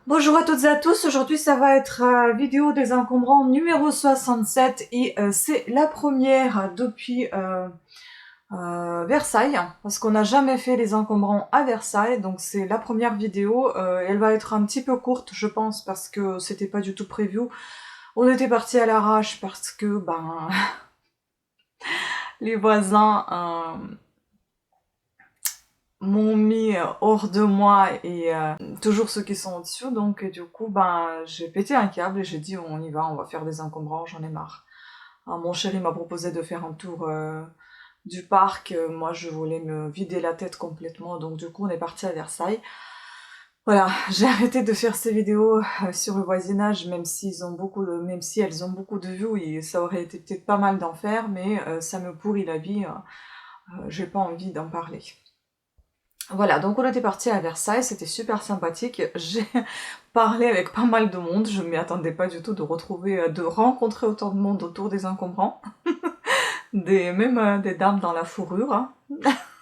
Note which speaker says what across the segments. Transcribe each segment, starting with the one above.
Speaker 1: Bonjour à toutes et à tous, aujourd'hui ça va être vidéo des encombrants numéro 67 et c'est la première depuis Versailles, parce qu'on n'a jamais fait les encombrants à Versailles, donc c'est la première vidéo. Elle va être un petit peu courte je pense parce que c'était pas du tout prévu. On était parti à l'arrache parce que les voisins m'ont mis hors de moi et toujours ceux qui sont au-dessus, donc du coup j'ai pété un câble et j'ai dit on y va, on va faire des encombrants, j'en ai marre. Mon chéri m'a proposé de faire un tour du parc, moi je voulais me vider la tête complètement, donc du coup on est parti à Versailles. Voilà, j'ai arrêté de faire ces vidéos sur le voisinage, même si elles ont beaucoup de vues, et ça aurait été peut-être pas mal d'en faire, mais ça me pourrit la vie, j'ai pas envie d'en parler. Voilà, donc on était parti à Versailles, c'était super sympathique. J'ai parlé avec pas mal de monde, je m'y attendais pas du tout de rencontrer autant de monde autour des encombrants, même des dames dans la fourrure, hein.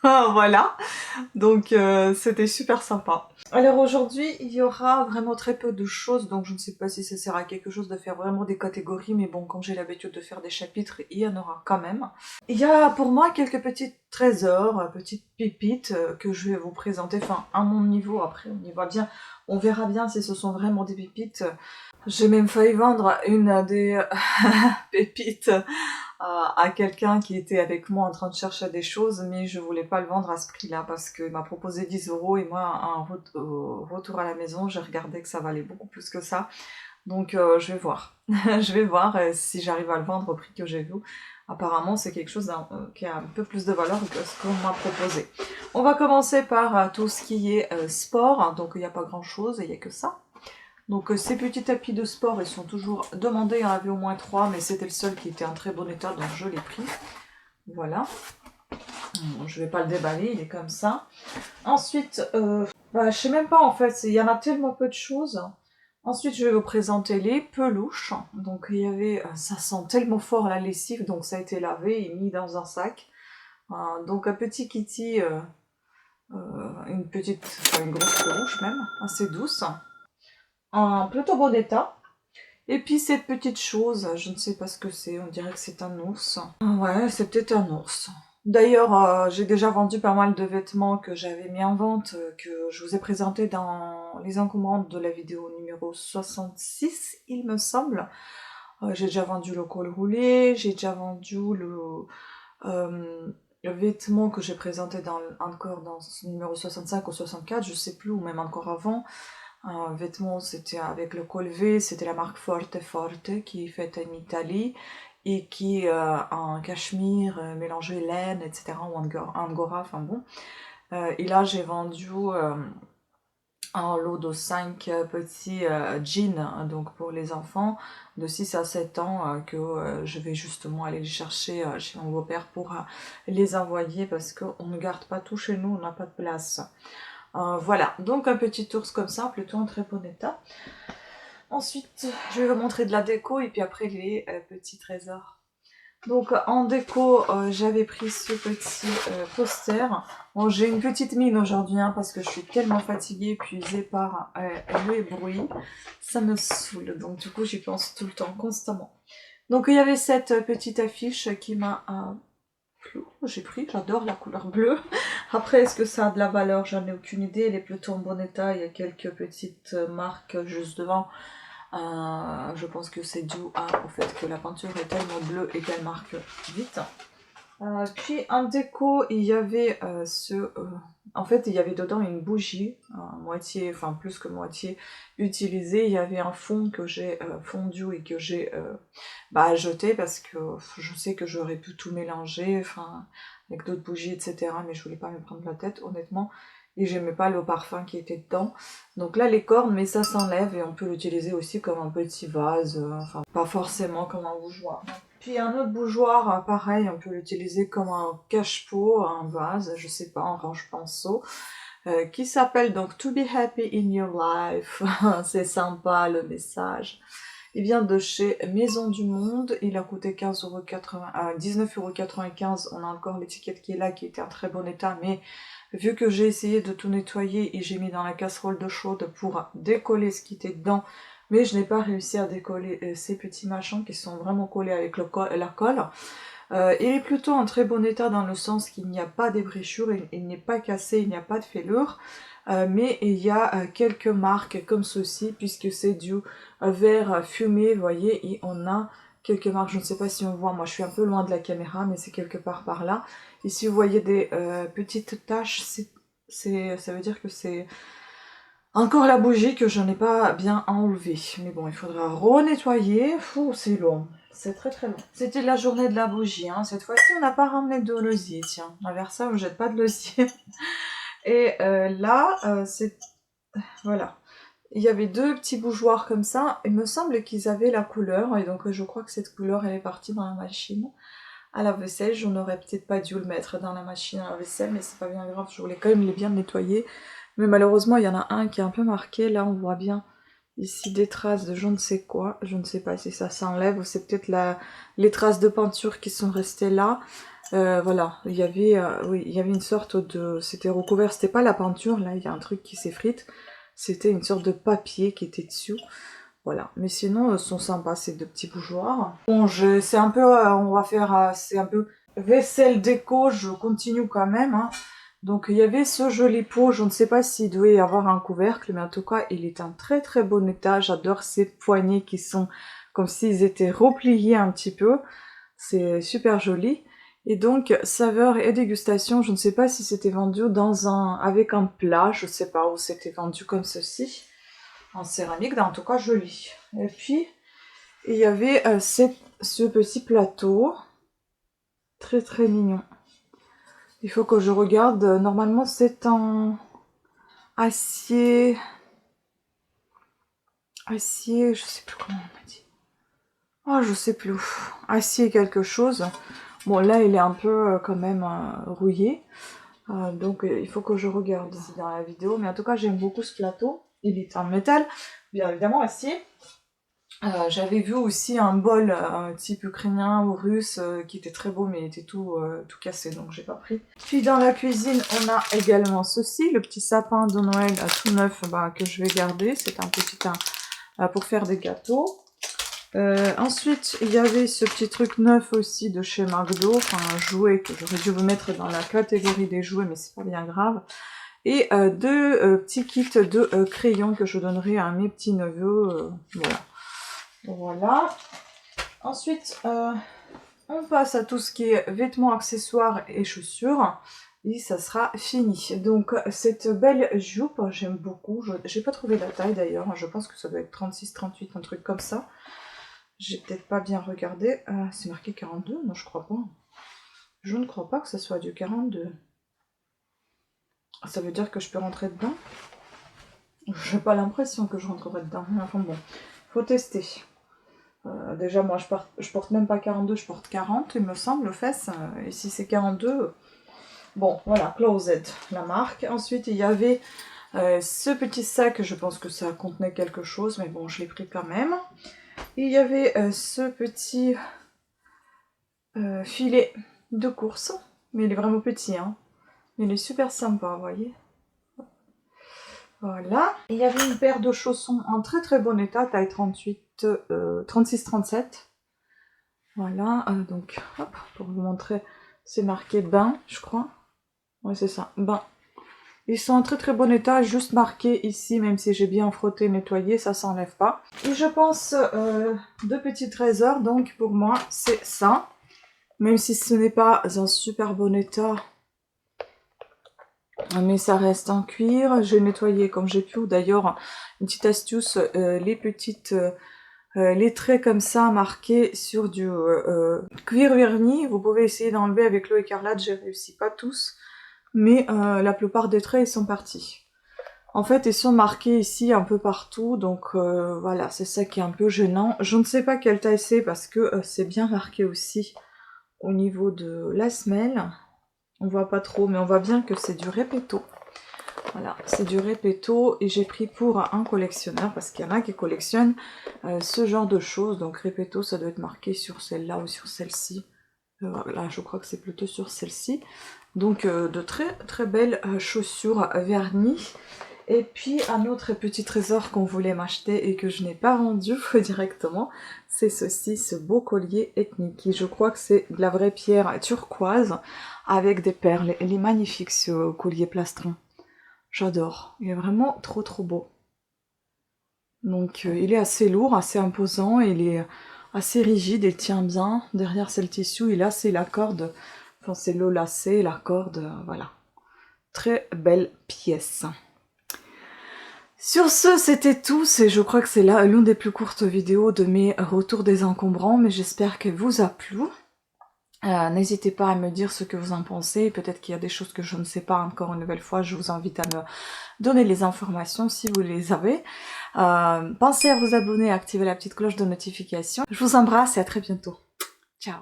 Speaker 1: Voilà, donc c'était super sympa. Alors aujourd'hui, il y aura vraiment très peu de choses, donc je ne sais pas si ça sert à quelque chose de faire vraiment des catégories, mais bon, comme j'ai l'habitude de faire des chapitres, il y en aura quand même. Il y a pour moi quelques petits trésors, petites pépites que je vais vous présenter, enfin à mon niveau, après on y voit bien, on verra bien si ce sont vraiment des pépites. J'ai même failli vendre une des pépites à quelqu'un qui était avec moi en train de chercher des choses, mais je voulais pas le vendre à ce prix-là parce qu'il m'a proposé 10 € et moi, retour à la maison, j'ai regardé que ça valait beaucoup plus que ça. Donc je vais voir. Je vais voir si j'arrive à le vendre au prix que j'ai vu. Apparemment, c'est quelque chose qui a un peu plus de valeur que ce qu'on m'a proposé. On va commencer par tout ce qui est sport. Donc il n'y a pas grand-chose, il n'y a que ça. Donc ces petits tapis de sport, ils sont toujours demandés, il y en avait au moins 3, mais c'était le seul qui était en très bon état, donc je l'ai pris. Voilà. Je vais pas le déballer, il est comme ça. Ensuite, je sais même pas en fait, il y en a tellement peu de choses. Ensuite, je vais vous présenter les peluches. Donc il y avait, ça sent tellement fort la lessive, donc ça a été lavé et mis dans un sac. Donc un petit kitty, une grosse peluche même, assez douce, en plutôt bon état. Et puis cette petite chose, je ne sais pas ce que c'est, on dirait que c'est un ours. Ouais, c'est peut-être un ours. D'ailleurs, j'ai déjà vendu pas mal de vêtements que j'avais mis en vente, que je vous ai présenté dans les encombrants de la vidéo numéro 66, il me semble. J'ai déjà vendu le col roulé, j'ai déjà vendu le vêtement que j'ai présenté encore dans ce numéro 65 ou 64, je sais plus, ou même encore avant. Un vêtement, c'était avec le col V, c'était la marque Forte Forte qui est faite en Italie et qui en cachemire, mélangé laine, etc. ou angora, enfin bon. Et là, j'ai vendu un lot de 5 petits jeans, hein, donc pour les enfants de 6 à 7 ans, que je vais justement aller les chercher chez mon beau-père pour les envoyer parce qu'on ne garde pas tout chez nous, on n'a pas de place. Voilà, donc un petit ours comme ça, plutôt en très bon état. Ensuite, je vais vous montrer de la déco et puis après les petits trésors. Donc en déco, j'avais pris ce petit poster. Bon, j'ai une petite mine aujourd'hui hein, parce que je suis tellement fatiguée, épuisée par le bruit. Ça me saoule, donc du coup j'y pense tout le temps, constamment. Donc il y avait cette petite affiche qui m'a plu. J'ai pris, j'adore la couleur bleue. Après, est-ce que ça a de la valeur? J'en ai aucune idée. Elle est plutôt en bon état. Il y a quelques petites marques juste devant. Je pense que c'est dû au fait que la peinture est tellement bleue et qu'elle marque vite. Puis en déco, il y avait en fait, il y avait dedans une bougie, moitié, enfin plus que moitié utilisée. Il y avait un fond que j'ai fondu et que j'ai jeté parce que je sais que j'aurais pu tout mélanger, enfin avec d'autres bougies, etc. Mais je voulais pas me prendre la tête, honnêtement. Et j'aimais pas le parfum qui était dedans. Donc là, les cornes, mais ça s'enlève et on peut l'utiliser aussi comme un petit vase, enfin pas forcément comme un bougeoir. Puis un autre bougeoir, pareil, on peut l'utiliser comme un cache-pot, un vase, je sais pas, un range-pinceau, qui s'appelle donc To be happy in your life. C'est sympa le message. Il vient de chez Maison du Monde, il a coûté 19,95 €. On a encore l'étiquette qui est là, qui était en très bon état, mais vu que j'ai essayé de tout nettoyer et j'ai mis dans la casserole d'eau chaude pour décoller ce qui était dedans, mais je n'ai pas réussi à décoller ces petits machins qui sont vraiment collés avec la colle. Il est plutôt en très bon état dans le sens qu'il n'y a pas d'ébrichure, il n'est pas cassé, il n'y a pas de fêlure. Mais il y a quelques marques comme ceci, puisque c'est du verre fumé, vous voyez, et on a quelques marques, je ne sais pas si on voit, moi je suis un peu loin de la caméra, mais c'est quelque part par là. Ici vous voyez des petites taches, ça veut dire que c'est encore la bougie que je n'ai pas bien enlevée. Mais bon, il faudra renettoyer, c'est long. C'est très très long. C'était la journée de la bougie, hein. Cette fois-ci on n'a pas ramené de l'osier, tiens. Vers ça, on ne jette pas de l'osier. Et là, c'est... Voilà. Il y avait deux petits bougeoirs comme ça. Il me semble qu'ils avaient la couleur. Et donc je crois que cette couleur, elle est partie dans la machine à la vaisselle. Je n'aurais peut-être pas dû le mettre dans la machine à la vaisselle. Mais c'est pas bien grave. Je voulais quand même les bien nettoyer. Mais malheureusement, il y en a un qui est un peu marqué. Là, on voit bien ici des traces de je ne sais quoi. Je ne sais pas si ça s'enlève ou c'est peut-être les traces de peinture qui sont restées là. Voilà, il y avait, oui, il y avait une sorte de... C'était recouvert, c'était pas la peinture, là, il y a un truc qui s'effrite. C'était une sorte de papier qui était dessus. Voilà, mais sinon, sont sympas ces deux petits bougeoirs. Bon, c'est un peu, on va faire, c'est un peu vaisselle déco, je continue quand même, hein. Donc, il y avait ce joli pot, je ne sais pas s'il doit y avoir un couvercle, mais en tout cas, il est en très très bon état. J'adore ces poignées qui sont comme s'ils étaient repliés un petit peu. C'est super joli. Et donc, saveur et dégustation, je ne sais pas si c'était vendu avec un plat, je ne sais pas où c'était vendu comme ceci, en céramique, en tout cas joli. Et puis, il y avait ce petit plateau, très très mignon. Il faut que je regarde, normalement c'est en acier, je sais plus comment on a dit. Oh, je sais plus, acier quelque chose. Bon, là il est un peu quand même rouillé. Donc il faut que je regarde ici dans la vidéo, mais en tout cas j'aime beaucoup ce plateau. Il est en métal, bien évidemment acier. J'avais vu aussi un bol type ukrainien ou russe qui était très beau, mais il était tout cassé, donc j'ai pas pris. Puis dans la cuisine, on a également ceci, le petit sapin de Noël tout neuf que je vais garder. C'est un petit pour faire des gâteaux. Ensuite, il y avait ce petit truc neuf aussi de chez McDo, enfin un jouet que j'aurais dû vous mettre dans la catégorie des jouets, mais c'est pas bien grave. Et deux petits kits de crayons que je donnerai à mes petits neveux, voilà. Voilà. Ensuite, on passe à tout ce qui est vêtements, accessoires et chaussures. Et ça sera fini. Donc cette belle jupe, j'aime beaucoup. J'ai pas trouvé la taille d'ailleurs. Je pense que ça doit être 36-38, un truc comme ça. J'ai peut-être pas bien regardé. C'est marqué 42? Non, je crois pas. Je ne crois pas que ça soit du 42. Ça veut dire que je peux rentrer dedans? J'ai pas l'impression que je rentrerai dedans. Mais enfin bon, faut tester. Déjà, moi, je porte même pas 42, je porte 40, il me semble, fesses. Et si c'est 42, bon, voilà, Closet, la marque. Ensuite, il y avait ce petit sac, je pense que ça contenait quelque chose, mais bon, je l'ai pris quand même. Et il y avait ce petit filet de course, mais il est vraiment petit, hein. Il est super sympa, vous voyez. Voilà. Il y avait une paire de chaussons en très très bon état, taille 36-37. Voilà, donc, hop, pour vous montrer, c'est marqué bain, je crois. Ouais, c'est ça, bain. Ils sont en très très bon état, juste marqué ici, même si j'ai bien frotté, nettoyé, ça s'enlève pas. Et je pense, deux petits trésors, donc pour moi, c'est ça. Même si ce n'est pas en super bon état, mais ça reste en cuir. J'ai nettoyé comme j'ai pu. D'ailleurs, une petite astuce, les traits comme ça marqués sur du cuir verni, vous pouvez essayer d'enlever avec l'eau écarlate, j'ai réussi pas tous, mais la plupart des traits ils sont partis. En fait ils sont marqués ici un peu partout, donc voilà, c'est ça qui est un peu gênant. Je ne sais pas quelle taille c'est parce que c'est bien marqué aussi au niveau de la semelle. On voit pas trop, mais on voit bien que c'est du répéto. Voilà, c'est du Repetto et j'ai pris pour un collectionneur parce qu'il y en a qui collectionnent ce genre de choses. Donc Repetto, ça doit être marqué sur celle-là ou sur celle-ci. Là, je crois que c'est plutôt sur celle-ci. Donc de très très belles chaussures vernies. Et puis un autre petit trésor qu'on voulait m'acheter et que je n'ai pas vendu directement, c'est ceci, ce beau collier ethnique. Et je crois que c'est de la vraie pierre turquoise avec des perles. Il est magnifique ce collier plastron. J'adore. Il est vraiment trop trop beau. Donc il est assez lourd, assez imposant, il est assez rigide, il tient bien. Derrière c'est le tissu, et là c'est la corde, enfin c'est le lacet, la corde, voilà. Très belle pièce. Sur ce, c'était tout, je crois que c'est là l'une des plus courtes vidéos de mes retours des encombrants, mais j'espère qu'elle vous a plu. N'hésitez pas à me dire ce que vous en pensez, peut-être qu'il y a des choses que je ne sais pas encore une nouvelle fois, je vous invite à me donner les informations si vous les avez. Pensez à vous abonner et à activer la petite cloche de notification. Je vous embrasse et à très bientôt. Ciao.